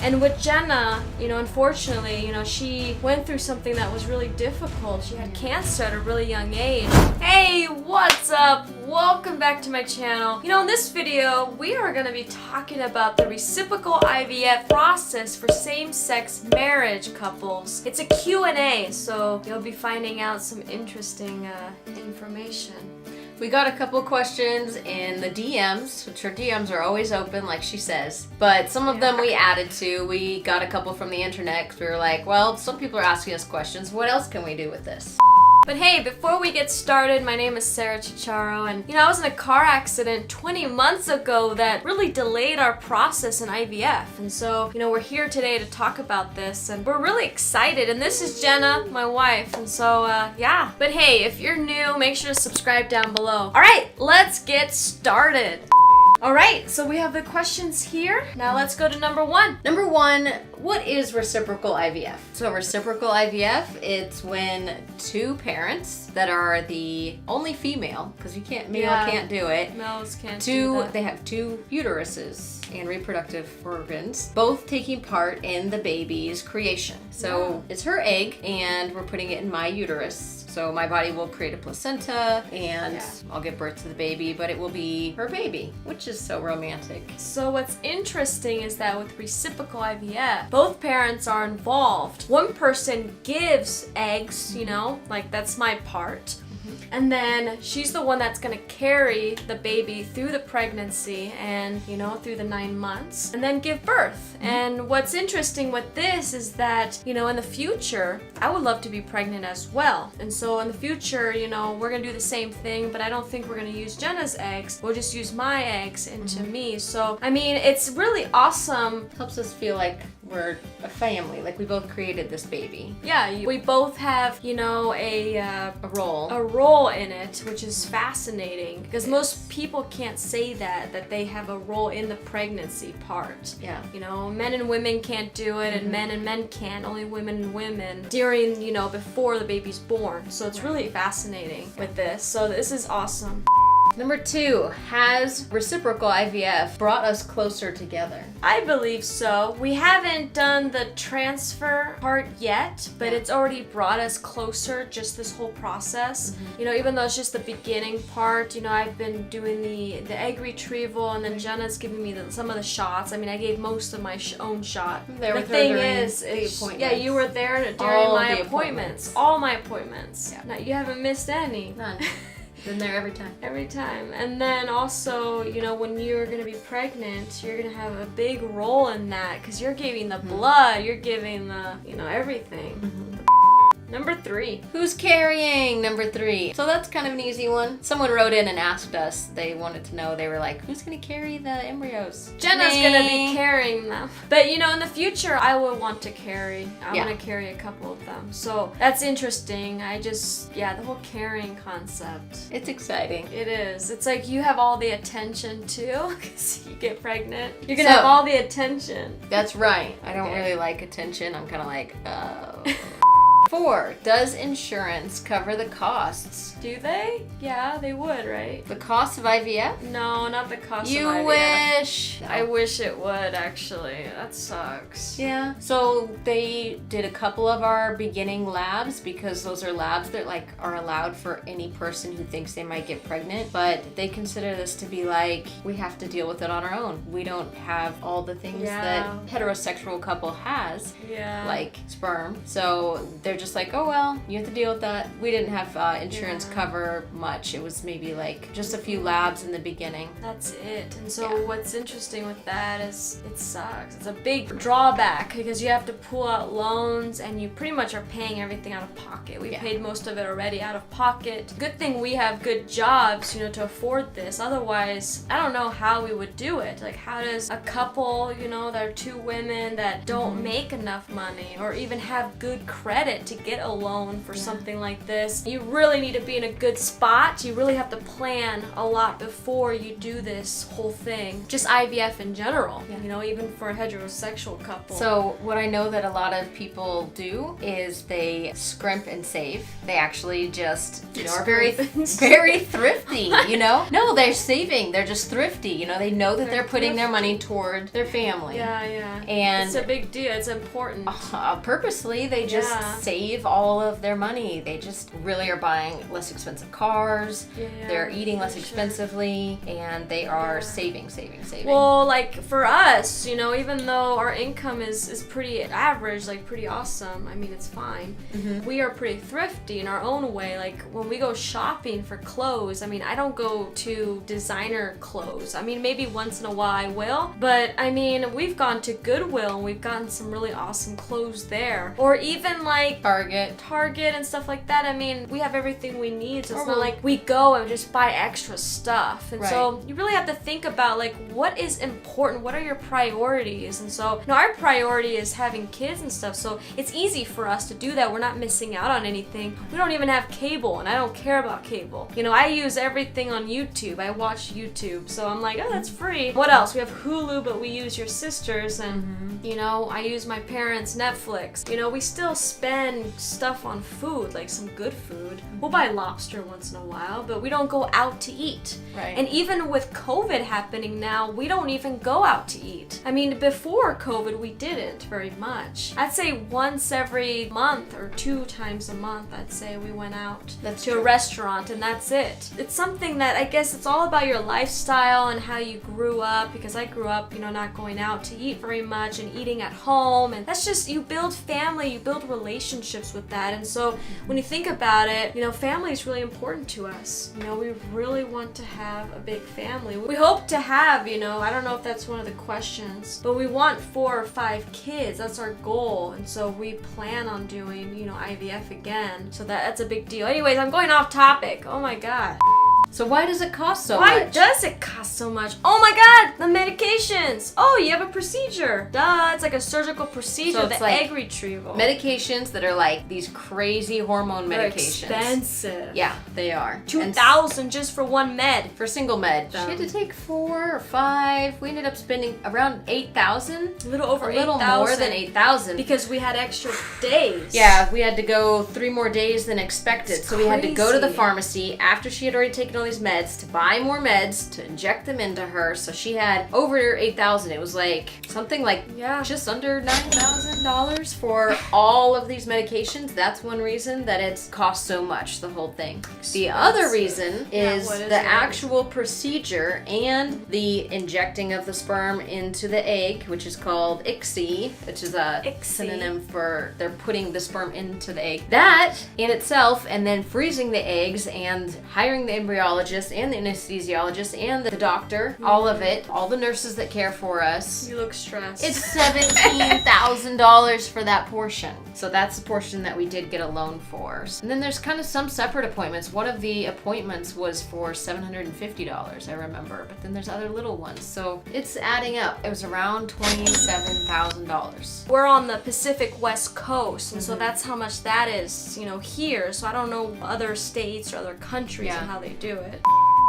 And with Jenna, unfortunately, she went through something that was really difficult. She had cancer at a really young age. Hey, what's up? Welcome back to my channel. In this video, we are going to be talking about the reciprocal IVF process for same-sex marriage couples. It's a Q&A, so you'll be finding out some interesting information. We got a couple questions in the DMs, which her DMs are always open, like she says. But some of them we added to. We got a couple from the internet because we were like, well, some people are asking us questions. What else can we do with this? But hey, before we get started, my name is Sarah Chicharo, and I was in a car accident 20 months ago that really delayed our process in IVF. And so, we're here today to talk about this, and we're really excited. And this is Jenna, my wife, and so, yeah. But hey, if you're new, make sure to subscribe down below. All right, let's get started. All right, so we have the questions here. Now let's go to number one. Number one, what is reciprocal IVF? So reciprocal IVF, it's when two parents that are the only female, because male can't do it. Males can't do that. They have two uteruses and reproductive organs, both taking part in the baby's creation. So it's her egg, and we're putting it in my uterus. So my body will create a placenta, and I'll give birth to the baby, but it will be her baby, which is so romantic. So what's interesting is that with reciprocal IVF, both parents are involved. One person gives eggs, like that's my part. And then she's the one that's going to carry the baby through the pregnancy and, through the 9 months and then give birth. And what's interesting with this is that, in the future, I would love to be pregnant as well. And so in the future, we're going to do the same thing, but I don't think we're going to use Jenna's eggs. We'll just use my eggs into me. So, it's really awesome. Helps us feel like we're a family, like we both created this baby. Yeah, we both have, a role in it, which is fascinating because most people can't say that they have a role in the pregnancy part. Yeah. Men and women can't do it, and men can't, only women and women during, before the baby's born. So it's really fascinating with this. So this is awesome. Number two, has reciprocal IVF brought us closer together? I believe so. We haven't done the transfer part yet, but it's already brought us closer, just this whole process. Even though it's just the beginning part, I've been doing the egg retrieval, and then Jenna's giving me some of the shots. I gave most of my own shot. The thing is, you were there during my appointments. All my appointments. Yeah. Now, you haven't missed any. None. Been there every time. Every time. And then also, when you're going to be pregnant, you're going to have a big role in that because you're giving the blood, you're giving the, everything. Number three. Who's carrying? Number three. So that's kind of an easy one. Someone wrote in and asked us. They wanted to know. They were like, who's going to carry the embryos? Jenna's going to be carrying them. But, in the future, I will want to carry. I want to carry a couple of them. So that's interesting. The whole carrying concept. It's exciting. It is. It's like you have all the attention, too, because you get pregnant. You're going to have all the attention. That's right. I don't really like attention. I'm kind of like, oh. 4, does insurance cover the costs? Do they? Yeah, they would, right? The cost of IVF? No, not the cost of IVF. You wish. I wish it would, actually. That sucks. Yeah. So they did a couple of our beginning labs because those are labs that are allowed for any person who thinks they might get pregnant, but they consider this to be like, we have to deal with it on our own. We don't have all the things that heterosexual couple has, like sperm. So they're just like, oh well, you have to deal with that. We didn't have insurance cover much. It was maybe like just a few labs in the beginning. That's it. And so what's interesting with that is it sucks. It's a big drawback because you have to pull out loans and you pretty much are paying everything out of pocket. We paid most of it already out of pocket. Good thing we have good jobs, to afford this. Otherwise, I don't know how we would do it. Like, how does a couple, that are two women that don't make enough money or even have good credit it to get a loan for something like this. You really need to be in a good spot. You really have to plan a lot before you do this whole thing. Just IVF in general, you know, even for a heterosexual couple. So what I know that a lot of people do is they scrimp and save. They actually just, you know, are very thrifty, you know? No, they're saving. They're just thrifty, you know? They know that they're putting their money toward their family. Yeah. And it's a big deal. It's important. Purposely, they just save all of their money. They just really are buying less expensive cars. They're eating less expensively, and they are saving. Well, like for us, you know, even though our income is pretty average, like pretty awesome, I mean, it's fine. We are pretty thrifty in our own way. Like when we go shopping for clothes, I mean, I don't go to designer clothes. I mean, maybe once in a while I will, but I mean, we've gone to Goodwill and we've gotten some really awesome clothes there. Or even like Target and stuff like that. I mean, we have everything we need, so it's not like we go and just buy extra stuff. And so you really have to think about like what is important, what are your priorities? And so, you know, our priority is having kids and stuff, so it's easy for us to do that. We're not missing out on anything. We don't even have cable, and I don't care about cable. You know, I use everything on YouTube. I watch YouTube, so I'm like, oh, that's free. What else? We have Hulu, but we use your sister's, and you know, I use my parents' Netflix. You know, we still spend stuff on food, like some good food. We'll buy lobster once in a while, but we don't go out to eat. And even with COVID happening now, we don't even go out to eat. I mean, before COVID, we didn't very much. I'd say once every month or 2 times a month, I'd say we went out to a restaurant, and that's it. It's something that I guess it's all about your lifestyle and how you grew up, because I grew up, you know, not going out to eat very much and eating at home, and that's just, you build family, you build relationships with that. And so when you think about it, you know, family is really important to us. You know, we really want to have a big family. We hope to have, you know, I don't know if that's one of the questions, but we want 4 or 5 kids. That's our goal. And so we plan on doing, you know, IVF again. So that's a big deal. Anyways, I'm going off topic. Oh my God. So why does it cost so much? Why does it cost so much? Oh my God, the medications. Oh, you have a procedure. Duh, it's like a surgical procedure, so it's the like egg retrieval. Medications that are like these crazy hormone medications. They're expensive. Yeah, they are. $2,000 just for one med. For a single med. She had to take 4 or 5. We ended up spending around $8,000. A little over $8,000. A little more than $8,000. Because we had extra days. Yeah, we had to go 3 more days than expected. So we had to go to the pharmacy after she had already taken all these meds to buy more meds to inject them into her. So she had over $8,000. It was like something like just under $9,000 for all of these medications. That's one reason that it's cost so much, the whole thing. The other reason is the actual procedure and the injecting of the sperm into the egg, which is called ICSI, which is a synonym for they're putting the sperm into the egg. That in itself, and then freezing the eggs and hiring the embryologist and the anesthesiologist and the doctor, all of it, all the nurses that care for us. You look stressed. It's $17,000 for that portion. So that's the portion that we did get a loan for. And then there's kind of some separate appointments. One of the appointments was for $750, I remember, but then there's other little ones. So it's adding up. It was around $27,000. We're on the Pacific West Coast, and so that's how much that is, you know, here. So I don't know other states or other countries and how they do it.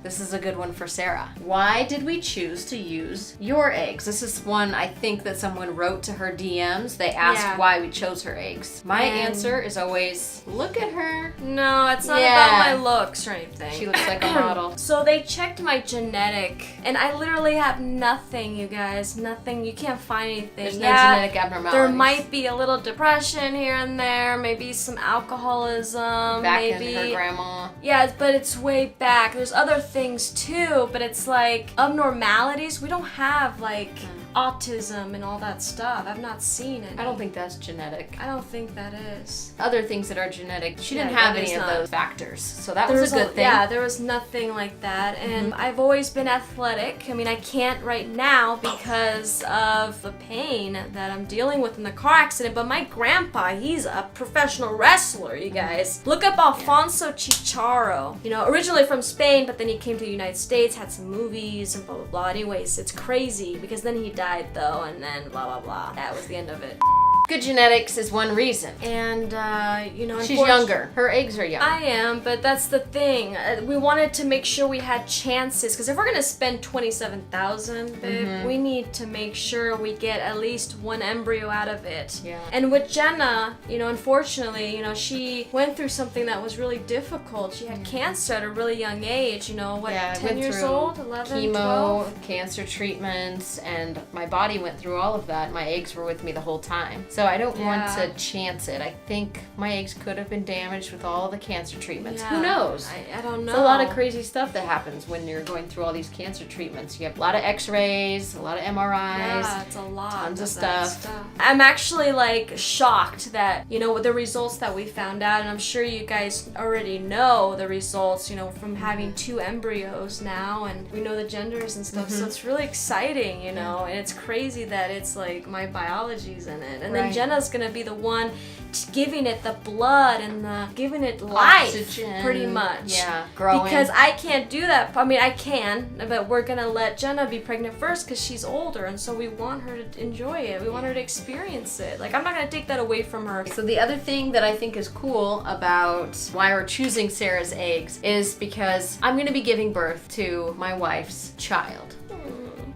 This is a good one for Sarah. Why did we choose to use your eggs? This is one I think that someone wrote to her DMs. They asked why we chose her eggs. My answer is always, look at her. No, it's not about my looks or anything. She looks like a model. So they checked my genetic, and I literally have nothing, you guys. Nothing. You can't find anything. There's no genetic abnormalities. There might be a little depression here and there, maybe some alcoholism, back in her grandma. Yeah, but it's way back. There's other things too, but it's like abnormalities. We don't have like autism and all that stuff. I've not seen it. I don't think that's genetic. I don't think that is. Other things that are genetic, she didn't have any of those factors. So that was a good thing. Yeah, there was nothing like that. And I've always been athletic. I mean, I can't right now because of the pain that I'm dealing with in the car accident, but my grandpa, he's a professional wrestler, you guys. Look up Alfonso Chicharo. You know, originally from Spain, but then he came to the United States, had some movies and blah, blah, blah. Anyways, it's crazy because then he died though, and then blah, blah, blah. That was the end of it. Good genetics is one reason. And, She's younger. Her eggs are young. I am, but that's the thing. We wanted to make sure we had chances, because if we're going to spend $27,000, babe, we need to make sure we get at least one embryo out of it. Yeah. And with Jenna, unfortunately, she went through something that was really difficult. She had cancer at a really young age, 10 years old, 11, chemo, 12? cancer treatments, and my body went through all of that. My eggs were with me the whole time. So I don't want to chance it. I think my eggs could have been damaged with all the cancer treatments. Yeah. Who knows? I don't know. It's a lot of crazy stuff that happens when you're going through all these cancer treatments. You have a lot of x-rays, a lot of MRIs. Yeah, it's a lot. Tons of that stuff. I'm actually shocked that, with the results that we found out, and I'm sure you guys already know the results, from having 2 embryos now, and we know the genders and stuff, so it's really exciting, and it's crazy that it's my biology's in it. And then Jenna's gonna be the one giving it the blood and giving it life, oxygen, pretty much. Yeah, growing. Because I can't do that. I mean, I can, but we're gonna let Jenna be pregnant first because she's older, and so we want her to enjoy it. We want her to experience it. I'm not gonna take that away from her. So the other thing that I think is cool about why we're choosing Sarah's eggs is because I'm gonna be giving birth to my wife's child.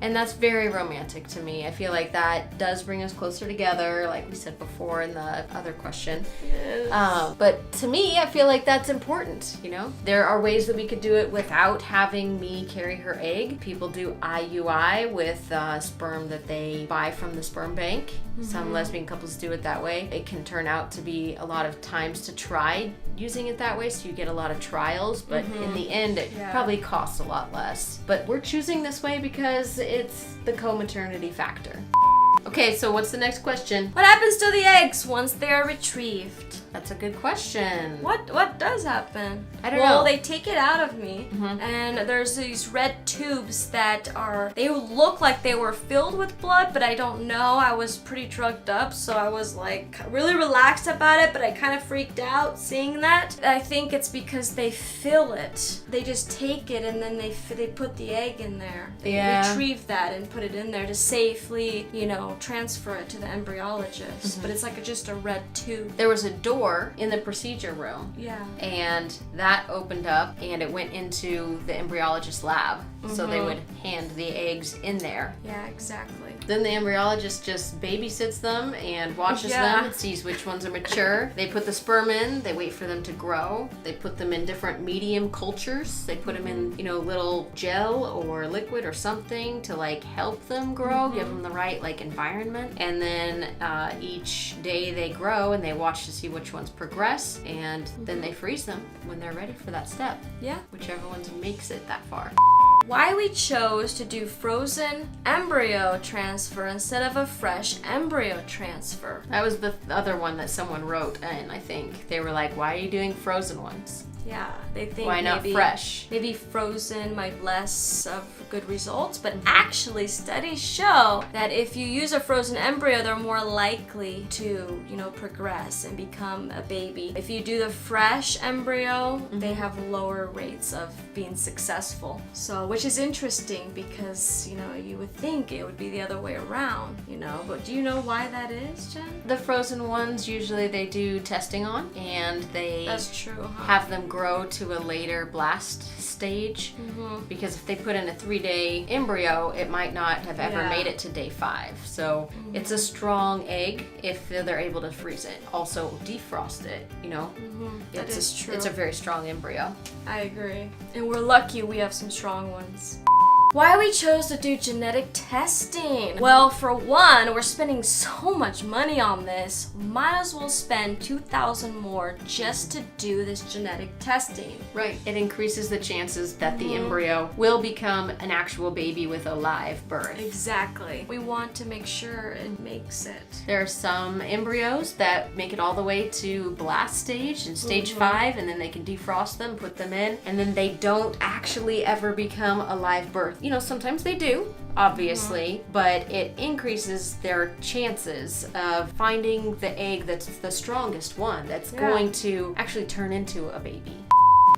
And that's very romantic to me. I feel like that does bring us closer together, like we said before in the other question. Yes. But to me, I feel like that's important, There are ways that we could do it without having me carry her egg. People do IUI with sperm that they buy from the sperm bank. Some lesbian couples do it that way. It can turn out to be a lot of times to try using it that way, so you get a lot of trials, but in the end, it probably costs a lot less. But we're choosing this way because it's the co-maternity factor. Okay, so what's the next question? What happens to the eggs once they are retrieved? That's a good question. What does happen? I don't know. Well, they take it out of me, and there's these red tubes that they look like they were filled with blood, but I don't know. I was pretty drugged up, so I was really relaxed about it, but I kind of freaked out seeing that. I think it's because they fill it. They just take it and then they put the egg in there. They retrieve that and put it in there to safely, transfer it to the embryologist. But it's just a red tube. There was a door in the procedure room. Yeah. And that opened up and it went into the embryologist lab. So they would hand the eggs in there. Yeah, exactly. Then the embryologist just babysits them and watches them and sees which ones are mature. They put the sperm in, they wait for them to grow. They put them in different medium cultures. They put them in, little gel or liquid or something to help them grow, give them the right environment. And then each day they grow and they watch to see which ones progress, and then they freeze them when they're ready for that step. Yeah. Whichever ones makes it that far. Why we chose to do frozen embryo transfer instead of a fresh embryo transfer. That was the other one that someone wrote in, I think. They were like, why are you doing frozen ones? Yeah, they think why not fresh? Maybe frozen might less of good results, but actually studies show that if you use a frozen embryo, they're more likely to, progress and become a baby. If you do the fresh embryo, they have lower rates of being successful. So, which is interesting because, you would think it would be the other way around, but do you know why that is, Jen? The frozen ones, usually they do testing on, and they That's true, huh? have them grow to a later blast stage, because if they put in a 3-day embryo, it might not have ever made it to day 5. So it's a strong egg if they're able to freeze it. Also defrost it, That is true. It's a very strong embryo. I agree. And we're lucky we have some strong ones. Why we chose to do genetic testing? Well, for one, we're spending so much money on this. Might as well spend $2,000 more just to do this genetic testing. Right. It increases the chances that the embryo will become an actual baby with a live birth. Exactly. We want to make sure it makes it. There are some embryos that make it all the way to blast stage and stage 5, and then they can defrost them, put them in, and then they don't actually ever become a live birth. Sometimes they do, obviously, but it increases their chances of finding the egg that's the strongest one that's going to actually turn into a baby.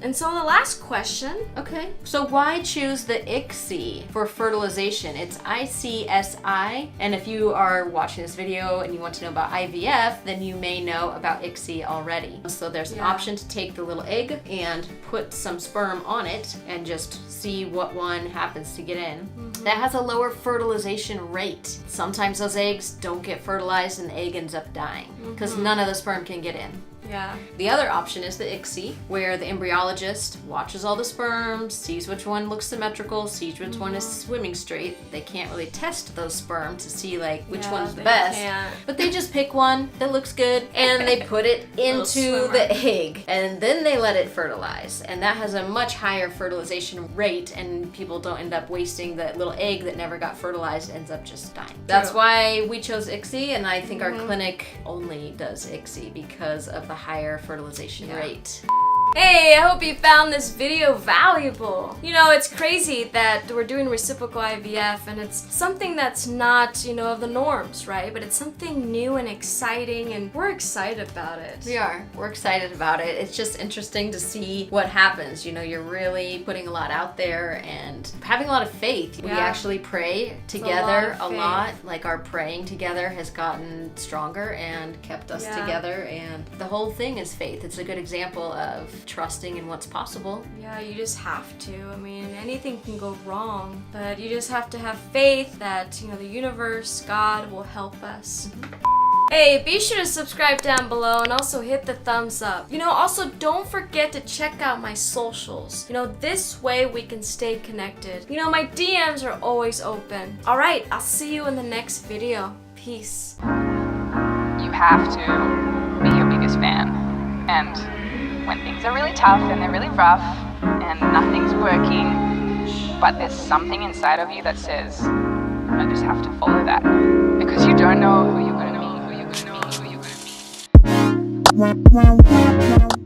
And so the last question. Okay, so why choose the ICSI for fertilization? It's ICSI, and if you are watching this video and you want to know about IVF, then you may know about ICSI already. So there's an option to take the little egg and put some sperm on it and just see what one happens to get in. That has a lower fertilization rate. Sometimes those eggs don't get fertilized and the egg ends up dying because none of the sperm can get in. Yeah. The other option is the ICSI, where the embryologist watches all the sperm, sees which one looks symmetrical, sees which one is swimming straight. They can't really test those sperm to see like which one's the best. But they just pick one that looks good and they put it into the egg and then they let it fertilize. And that has a much higher fertilization rate and people don't end up wasting the little egg that never got fertilized, ends up just dying. That's why we chose ICSI, and I think our clinic only does ICSI because of the higher fertilization rate. Hey, I hope you found this video valuable. You know, it's crazy that we're doing reciprocal IVF and it's something that's not, you know, of the norms, right? But it's something new and exciting and we're excited about it. We are. We're excited about it. It's just interesting to see what happens. You know, you're really putting a lot out there and having a lot of faith. We actually pray together a lot. Like our praying together has gotten stronger and kept us together, and the whole thing is faith. It's a good example of trusting in what's possible. Yeah, you just have to. I mean, anything can go wrong, but you just have to have faith that, you know, the universe, God will help us. Hey, be sure to subscribe down below and also hit the thumbs up. You know, also don't forget to check out my socials. You know, this way we can stay connected. You know, my DMs are always open. All right, I'll see you in the next video. Peace. You have to be your biggest fan. And when things are really tough and they're really rough and nothing's working, but there's something inside of you that says, I just have to follow that. Because you don't know who you're going to meet, who you're going to meet, who you're going to meet.